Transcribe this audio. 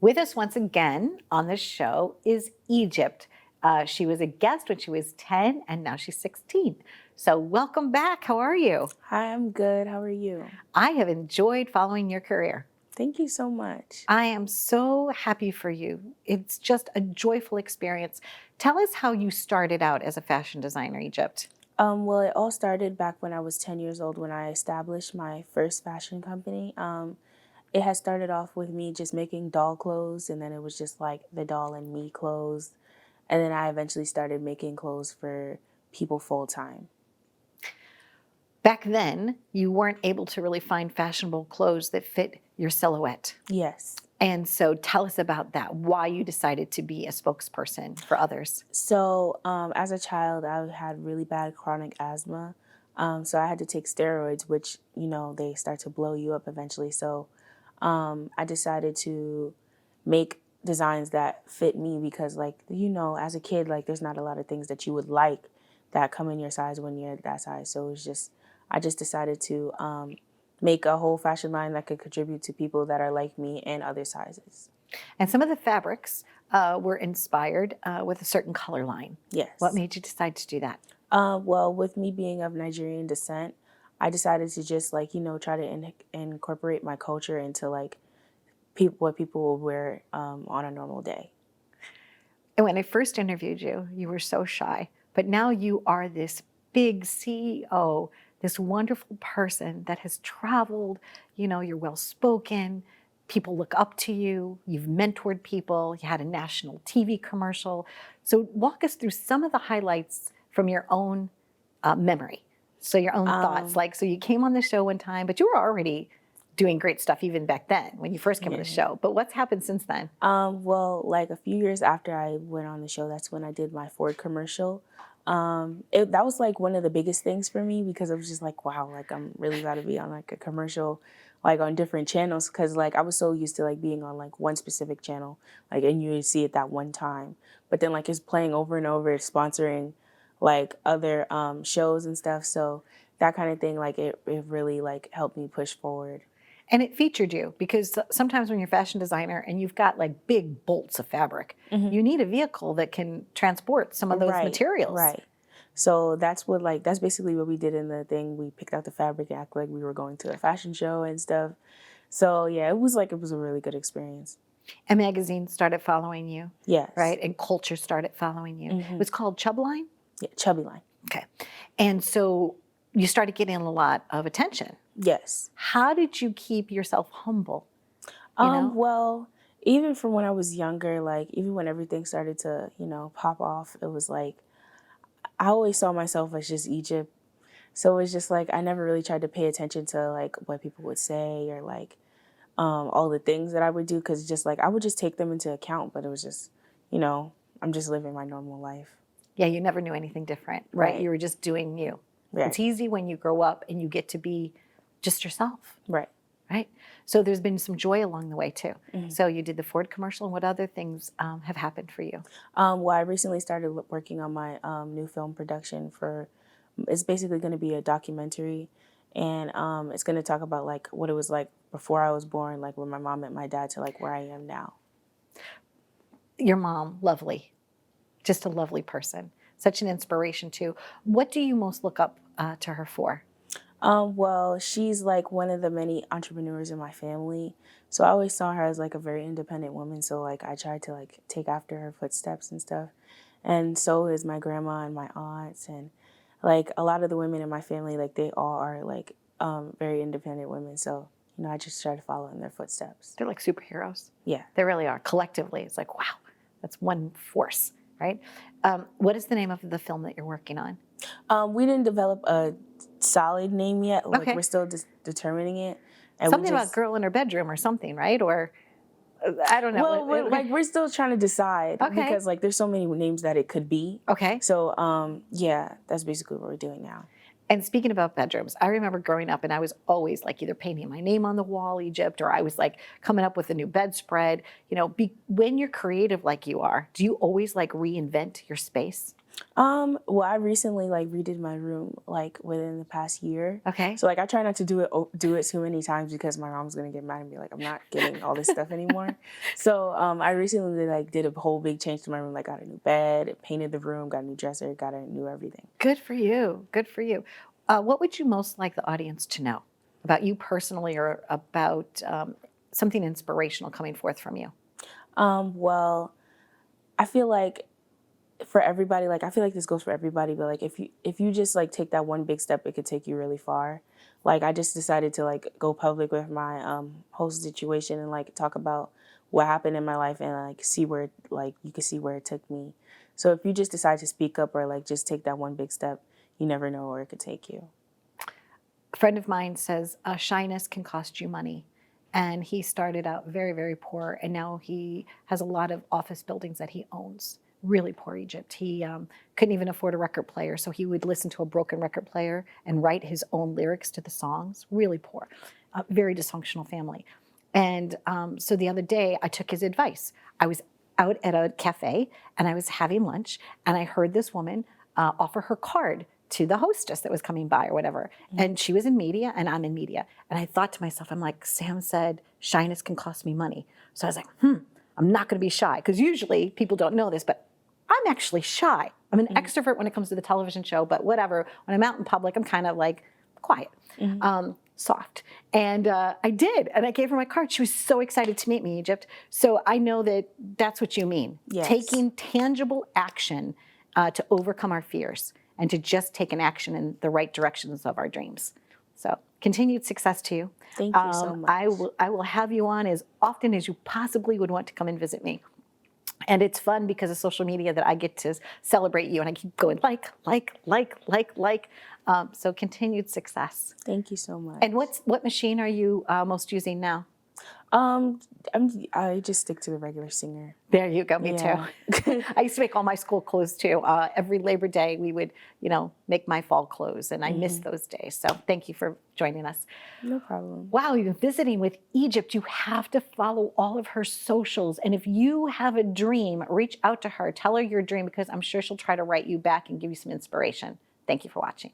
With us once again on the show is Egypt. She was a guest when she was 10 and now she's 16. So welcome back. How are you? Hi, I'm good. How are you? I have enjoyed following your career. Thank you so much. I am so happy for you. It's just a joyful experience. Tell us how you started out as a fashion designer, Egypt. Well, it all started back when I was 10 years old when I established my first fashion company. It had started off with me just making doll clothes, and then it was just like the doll and me clothes. And then I eventually started making clothes for people full time. Back then, you weren't able to really find fashionable clothes that fit your silhouette. Yes. And so tell us about that, why you decided to be a spokesperson for others. So as a child, I had really bad chronic asthma. So I had to take steroids, which, they start to blow you up eventually. So I decided to make designs that fit me because, as a kid, there's not a lot of things that you would like that come in your size when you're that size. So I just decided to make a whole fashion line that could contribute to people that are like me and other sizes. And some of the fabrics were inspired with a certain color line. Yes. What made you decide to do that? Well, with me being of Nigerian descent, I decided to just try to incorporate my culture into what people will wear on a normal day. And when I first interviewed you, you were so shy, but now you are this big CEO, this wonderful person that has traveled, you're well-spoken, people look up to you, you've mentored people, you had a national TV commercial. So walk us through some of the highlights from your own memory. So your own thoughts, so you came on the show one time, but you were already doing great stuff even back then when you first came on the show. But what's happened since then? Well, a few years after I went on the show, that's when I did my Ford commercial. That was one of the biggest things for me because I was just wow, I'm really about to be on a commercial, on different channels. Cause I was so used to being on one specific channel, and you would see it that one time. But then it's playing over and over, sponsoring other shows and stuff. So that kind of thing, it really helped me push forward. And it featured you because sometimes when you're a fashion designer and you've got big bolts of fabric, you need a vehicle that can transport some of those materials. Right. So that's that's basically what we did in the thing. We picked out the fabric, act like we were going to a fashion show and stuff. So yeah, it was a really good experience. And magazines started following you. Yes. Right. And culture started following you. It was called Chubiline? Yeah, Chubiline. Okay. And so you started getting a lot of attention. Yes. How did you keep yourself humble? Well, even from when I was younger, even when everything started to, pop off, it was I always saw myself as just Egypt. So it's just I never really tried to pay attention to what people would say or all the things that I would do because just I would just take them into account. But it was just, I'm just living my normal life. Yeah, you never knew anything different, right? You were just doing you. Right. It's easy when you grow up and you get to be just yourself. Right. Right? So there's been some joy along the way too. So you did the Ford commercial, and what other things have happened for you? Well, I recently started working on my new film production it's basically going to be a documentary, and it's going to talk about what it was like before I was born, when my mom met my dad to where I am now. Your mom, lovely. Just a lovely person. Such an inspiration too. What do you most look up to her for? Well, she's one of the many entrepreneurs in my family. So I always saw her as a very independent woman. So I tried to take after her footsteps and stuff. And so is my grandma and my aunts and a lot of the women in my family, they all are very independent women. So, I just try to follow in their footsteps. They're like superheroes. Yeah. They really are. Collectively, it's wow, that's one force, right? What is the name of the film that you're working on? We didn't develop a solid name yet. Okay. We're still determining it. And something about girl in her bedroom or something, right? Or I don't know. Well, we're still trying to decide because there's so many names that it could be. Okay. So yeah, that's basically what we're doing now. And speaking about bedrooms, I remember growing up and I was always either painting my name on the wall, Egypt, or I was coming up with a new bedspread. When you're creative like you are, do you always reinvent your space? Well, I recently like redid my room like within the past year. Okay. So like I try not to do it too many times because my mom's gonna get mad and be like, I'm not getting all this stuff anymore. So I recently like did a whole big change to my room. Like got a new bed, painted the room, got a new dresser, got a new everything. Good for you. Good for you. What would you most like the audience to know about you personally, or about something inspirational coming forth from you? Well, I feel like for everybody, like I feel like this goes for everybody, but like if you just like take that one big step, it could take you really far. Like I just decided to like go public with my whole situation and like talk about what happened in my life and like see where like you can see where it took me. So if you just decide to speak up or like just take that one big step, you never know where it could take you. A friend of mine says shyness can cost you money. And he started out very, very poor, and now he has a lot of office buildings that he owns. Really poor Egypt. He couldn't even afford a record player, so he would listen to a broken record player and write his own lyrics to the songs. Really poor. Very dysfunctional family. And so the other day, I took his advice. I was out at a cafe, and I was having lunch, and I heard this woman offer her card to the hostess that was coming by or whatever. And she was in media and I'm in media. And I thought to myself, I'm like, Sam said, shyness can cost me money. So I was like, I'm not going to be shy. Because usually people don't know this, but I'm actually shy. I'm an extrovert when it comes to the television show, but whatever. When I'm out in public, I'm kind of like quiet, soft. And I did. And I gave her my card. She was so excited to meet me, Egypt. So I know that that's what you mean. Yes. Taking tangible action to overcome our fears, and to just take an action in the right directions of our dreams. So continued success to you. Thank you so much. I will have you on as often as you possibly would want to come and visit me. And it's fun because of social media that I get to celebrate you, and I keep going like. So continued success. Thank you so much. And what machine are you most using now? I just stick to the regular Singer. There you go, me Yeah. too. I used to make all my school clothes too. Every Labor Day we would, make my fall clothes, and I miss those days. So thank you for joining us. No problem. Wow, you've been visiting with Egypt. You have to follow all of her socials. And if you have a dream, reach out to her, tell her your dream, because I'm sure she'll try to write you back and give you some inspiration. Thank you for watching.